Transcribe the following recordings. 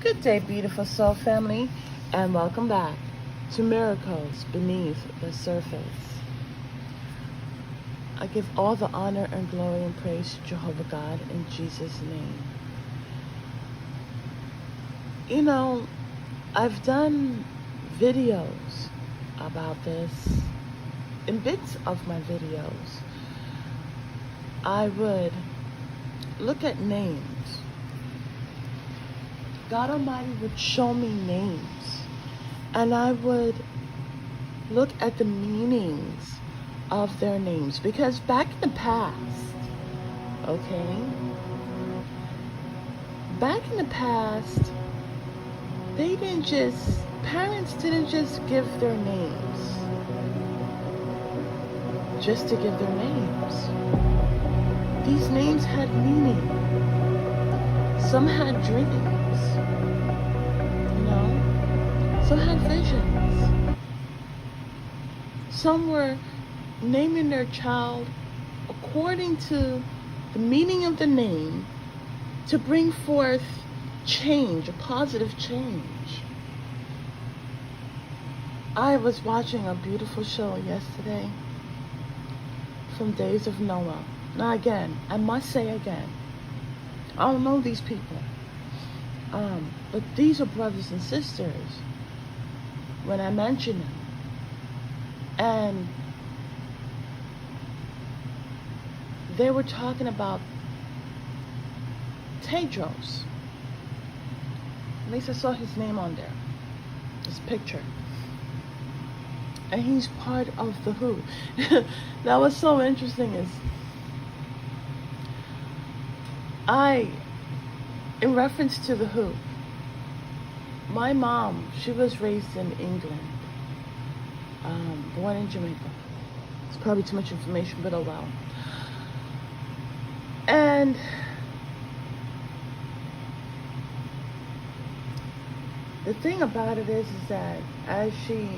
Good day, beautiful soul family, and welcome back to Miracles Beneath the Surface. I give all the honor and glory and praise to Jehovah God in Jesus' name. You know, I've done videos about this. In bits of my videos, I would look at names. God Almighty would show me names, and I would look at the meanings of their names, because back in the past, parents didn't just give their names just to give their names. These names had meaning. Some had dreams. Some had visions. Some were naming their child according to the meaning of the name to bring forth change, a positive change. I was watching a beautiful show yesterday from Days of Noah. Now again, I must say again, I don't know these people. But these are brothers and sisters when I mention them. And they were talking about Tedros. At least I saw his name on there, his picture. And he's part of the WHO. Now what's so interesting is, in reference to the WHO, my mom, she was raised in England, born in Jamaica. It's probably too much information, but oh well. And the thing about it is that as she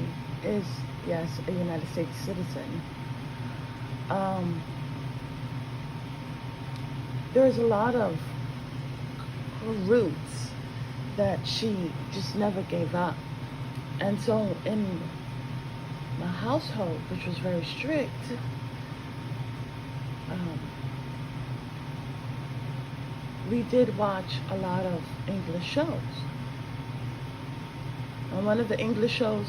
is, yes, a United States citizen, there's a lot of her roots that she just never gave up. And so in my household, which was very strict, we did watch a lot of English shows. And one of the English shows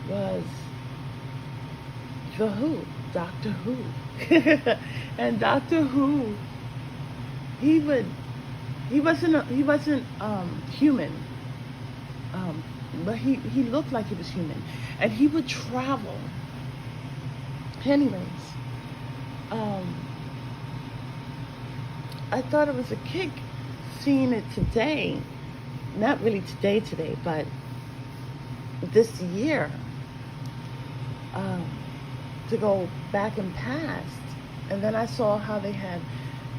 was The Who, Doctor Who. And Doctor Who, he wasn't human, but he looked like he was human, and he would travel. Anyways, I thought it was a kick seeing it today, not really today, but this year, to go back and past, and then I saw how they had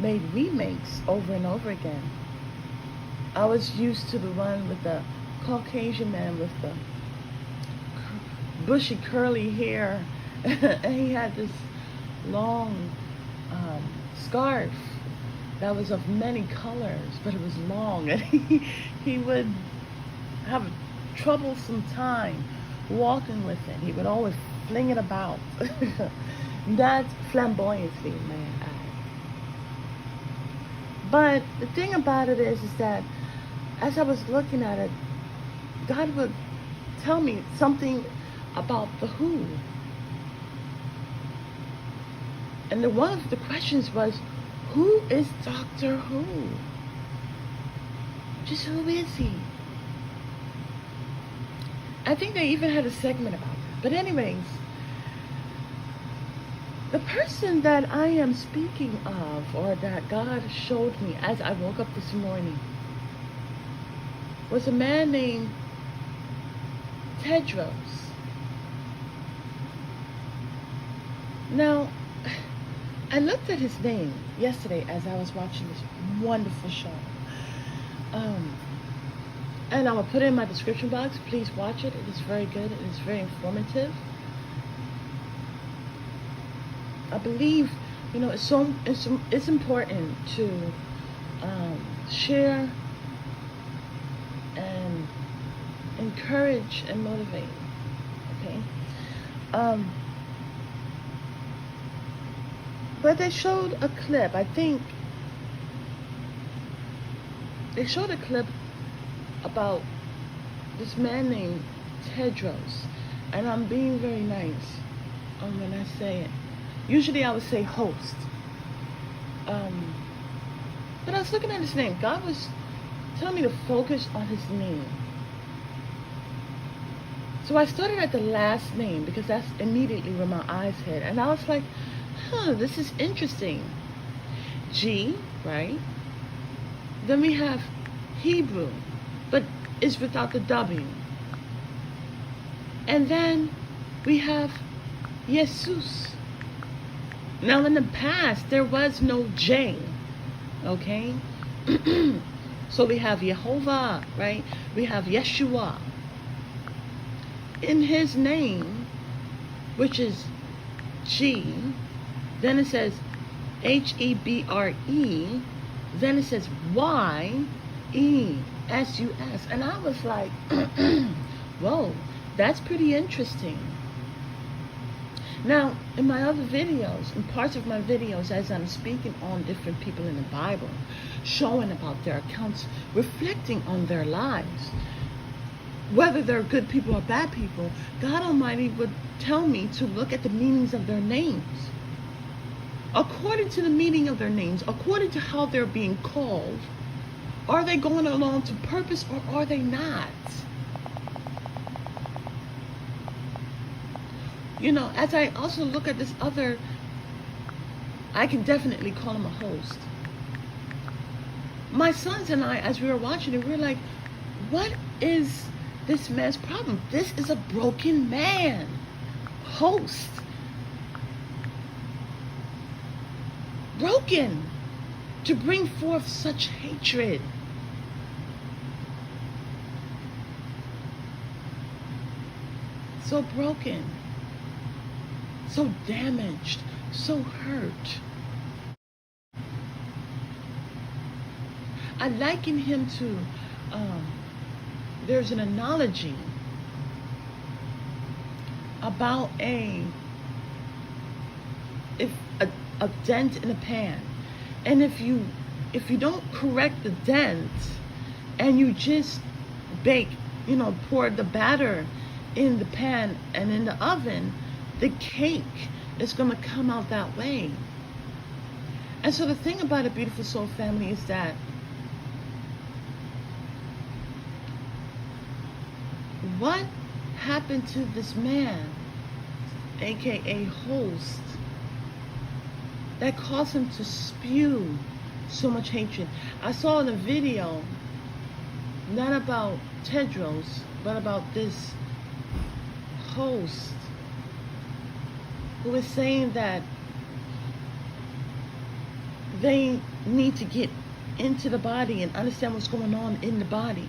made remakes over and over again. I was used to the one with the Caucasian man with the bushy curly hair, and he had this long scarf that was of many colors, but it was long, and he would have a troublesome time walking with it. He would always fling it about. That's flamboyancy, man. But the thing about it is that as I was looking at it, God would tell me something about the WHO. And one of the questions was, who is Doctor Who? Just who is he? I think they even had a segment about that. But anyways, the person that I am speaking of, or that God showed me as I woke up this morning, was a man named Tedros. Now, I looked at his name yesterday as I was watching this wonderful show. And I'm going to put it in my description box. Please watch it. It is very good. It is very informative. I believe, it's important to share encourage and motivate. Okay. But they showed a clip. I think they showed a clip about this man named Tedros, and I'm being very nice when I say it. Usually I would say host. But I was looking at his name. God was telling me to focus on his name. So I started at the last name because that's immediately where my eyes hit. And I was like, this is interesting. G, right? Then we have Hebrew, but it's without the W. And then we have Jesus. Now in the past, there was no J, okay? So we have Jehovah, right? We have Yeshua. In his name, which is G, then it says Hebre, then it says Yesus. And I was like, whoa, that's pretty interesting. Now, in my other videos, in parts of my videos, as I'm speaking on different people in the Bible, showing about their accounts, reflecting on their lives, whether they're good people or bad people, God Almighty would tell me to look at the meanings of their names. According to the meaning of their names, according to how they're being called, are they going along to purpose or are they not? You know, as I also look at this other, I can definitely call him a host. My sons and I, as we were watching it, we were like, what is this man's problem? This is a broken man. Host. Broken. To bring forth such hatred. So broken. So damaged. So hurt. I liken him to, there's an analogy about a dent in a pan. And if you don't correct the dent and you just bake, pour the batter in the pan and in the oven, the cake is going to come out that way. And so the thing about a Beautiful Soul family is that what happened to this man, aka host, that caused him to spew so much hatred? I saw in a video, not about Tedros, but about this host who was saying that they need to get into the body and understand what's going on in the body.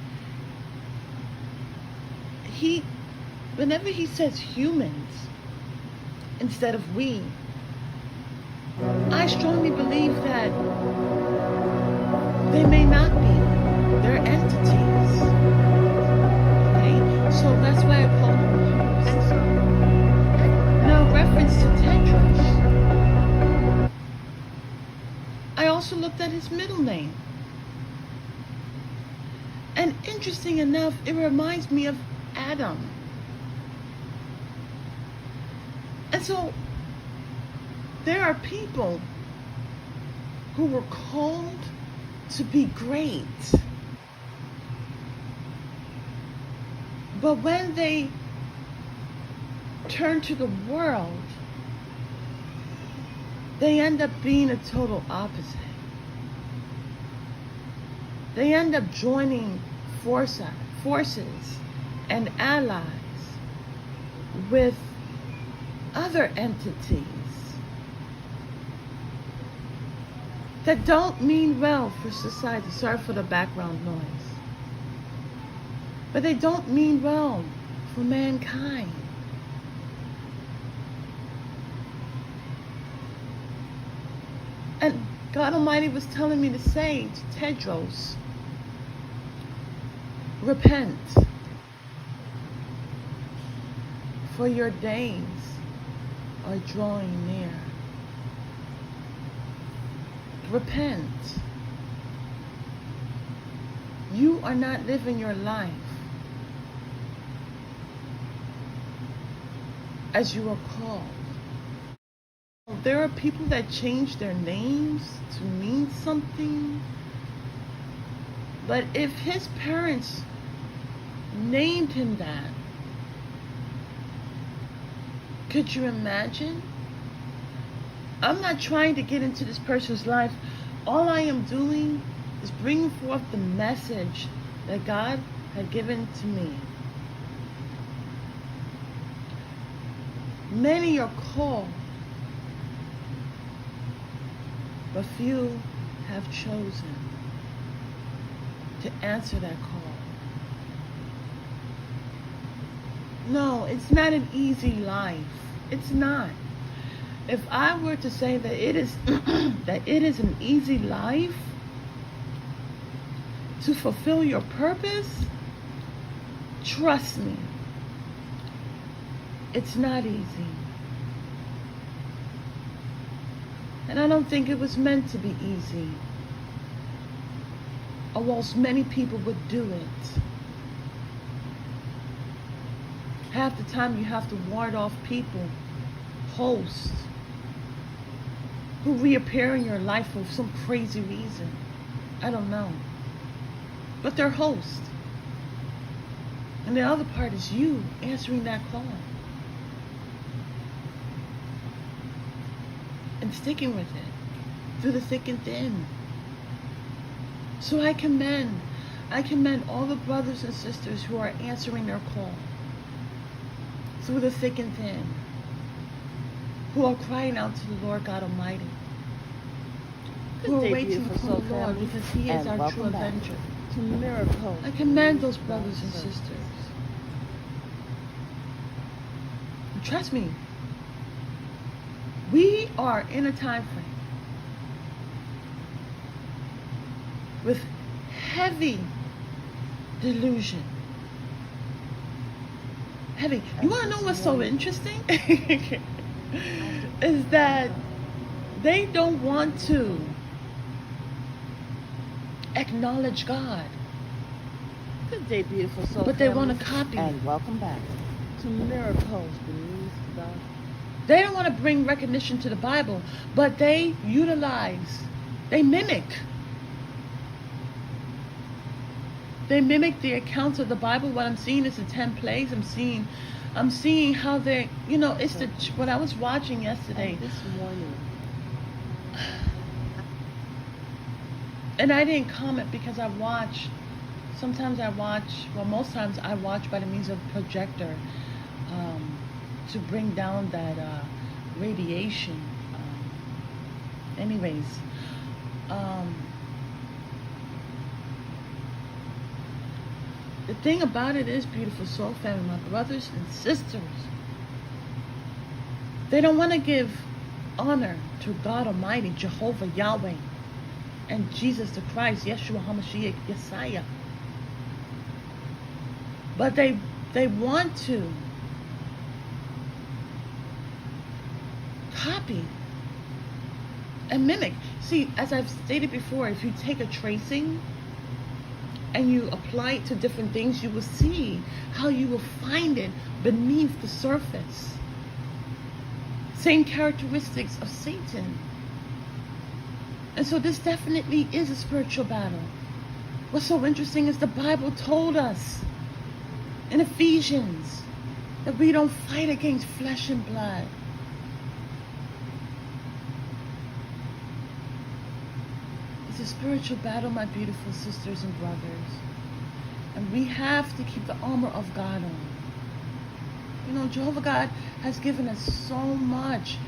Whenever he says humans instead of we, I strongly believe that they may not be. They're entities. Okay? So that's why I call them hosts. Now, reference to Tedros, I also looked at his middle name. And interesting enough, it reminds me of Adam. And so there are people who were called to be great, but when they turn to the world, they end up being a total opposite. They end up joining forces and allies with other entities that don't mean well for society. Sorry for the background noise. But they don't mean well for mankind. And God Almighty was telling me to say to Tedros, repent. for your days are drawing near. Repent. You are not living your life as you are called. There are people that change their names to mean something. But if his parents named him that, could you imagine? I'm not trying to get into this person's life. All I am doing is bringing forth the message that God had given to me. Many are called, but few have chosen to answer that call. No, it's not an easy life. It's not. If I were to say that it is that it is an easy life to fulfill your purpose, trust me, it's not easy. And I don't think it was meant to be easy, or else many people would do it. Half the time you have to ward off people, hosts, who reappear in your life for some crazy reason. I don't know. But they're hosts. And the other part is you answering that call. And sticking with it through the thick and thin. So I commend all the brothers and sisters who are answering their call through the thick and thin, who are crying out to the Lord God Almighty, who are waiting for the Lord because He is our true avenger. To miracles. I commend those brothers and sisters. And trust me, we are in a time frame with heavy delusion. Heavy. You want to know what's so interesting? Is that they don't want to acknowledge God. Good day, beautiful soul. But they want to copy. And welcome back to Miracles Beneath the... They don't want to bring recognition to the Bible, but they utilize, they mimic the accounts of the Bible. What I'm seeing is the 10 plagues. I'm seeing how they, it's what I was watching yesterday. This morning. And I didn't comment because most times I watch by the means of projector to bring down that radiation. Anyways, the thing about it is, beautiful soul family, my brothers and sisters, they don't want to give honor to God Almighty, Jehovah, Yahweh, and Jesus the Christ, Yeshua HaMashiach, Yeshua. But they want to copy and mimic. See, as I've stated before, if you take a tracing and you apply it to different things, you will see how you will find it beneath the surface. Same characteristics of Satan. And so this definitely is a spiritual battle. What's so interesting is the Bible told us in Ephesians that we don't fight against flesh and blood. It's a spiritual battle, my beautiful sisters and brothers. And we have to keep the armor of God on. Jehovah God has given us so much.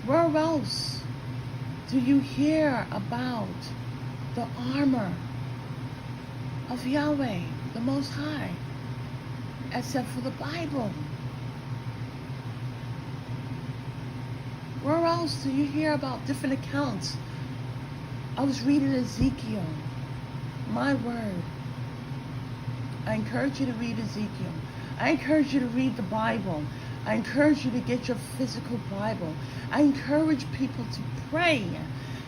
Where else do you hear about the armor of Yahweh, the Most High, except for the Bible? Where else do you hear about different accounts? I was reading Ezekiel. My word. I encourage you to read Ezekiel. I encourage you to read the Bible. I encourage you to get your physical Bible. I encourage people to pray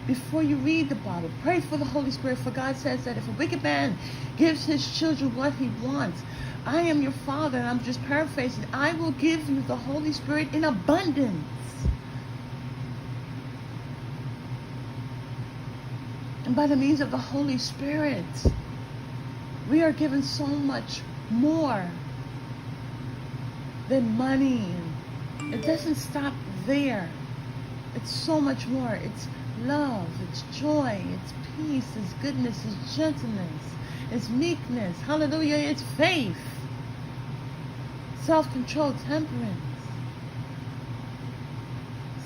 before you read the Bible. Pray for the Holy Spirit, for God says that if a wicked man gives his children what he wants, I am your Father, and I'm just paraphrasing, I will give you the Holy Spirit in abundance. And by the means of the Holy Spirit, we are given so much more than money. And it doesn't stop there. It's so much more. It's love, it's joy, it's peace, it's goodness, it's gentleness, it's meekness, hallelujah, it's faith, self-control, temperance,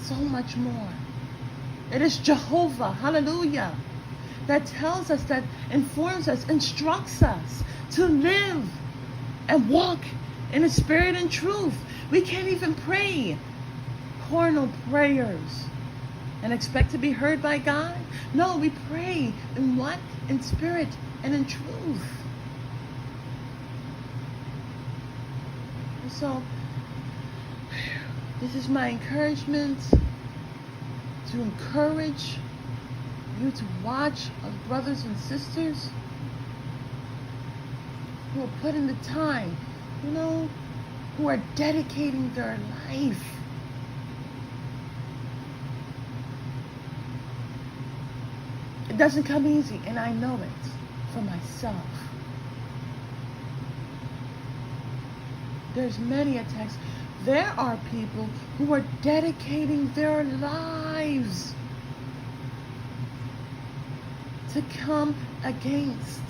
so much more. It is Jehovah, hallelujah, that tells us, that informs us, instructs us to live and walk in the spirit and truth. We can't even pray carnal prayers and expect to be heard by God. No, we pray in what? In spirit and in truth. And so, this is my encouragement, to encourage you to watch our brothers and sisters who are putting the time, who are dedicating their life. It doesn't come easy, and I know it for myself. There's many attacks. There are people who are dedicating their lives to come against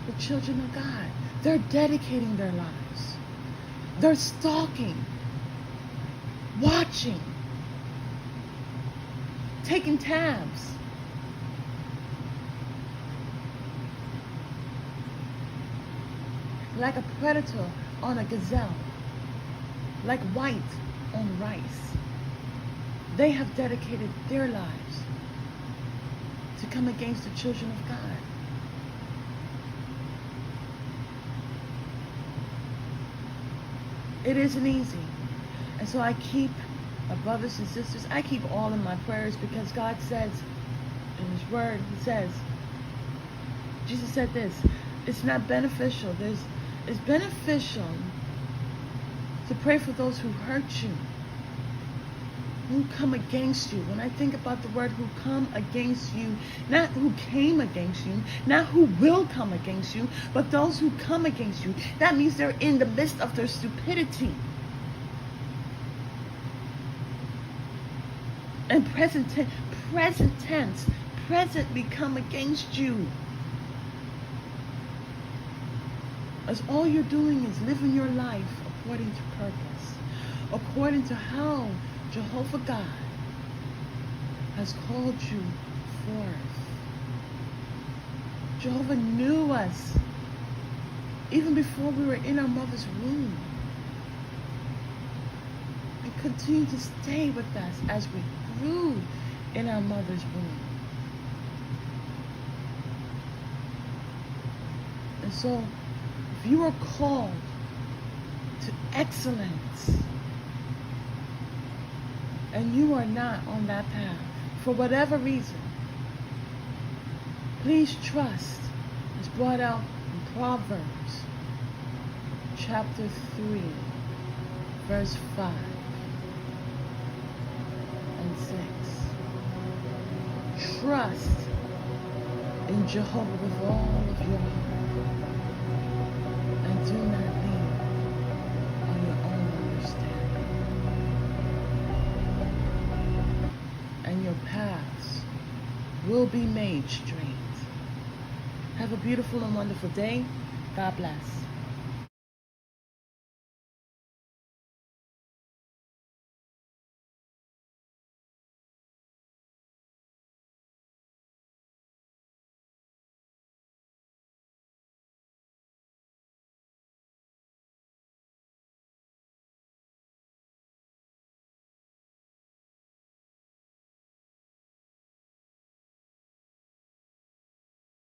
the children of God. They're dedicating their lives. They're stalking, watching, taking tabs. Like a predator on a gazelle, like white on rice. They have dedicated their lives to come against the children of God. It isn't easy. And so I keep my brothers and sisters, I keep all in my prayers, because God says in His Word, He says, Jesus said this, it's not beneficial. It's beneficial to pray for those who hurt you, who come against you. When I think about the word who come against you, not who came against you, not who will come against you, but those who come against you, that means they're in the midst of their stupidity. And present tense, presently come against you. As all you're doing is living your life according to purpose, according to how Jehovah God has called you forth. Jehovah knew us even before we were in our mother's womb, and continued to stay with us as we grew in our mother's womb. And so, if you are called to excellence and you are not on that path for whatever reason, please trust. It's brought out in Proverbs chapter 3, verse 5 and 6. Trust in Jehovah with all of your heart. And do not lean on your own understanding. And your paths will be made straight. Have a beautiful and wonderful day. God bless.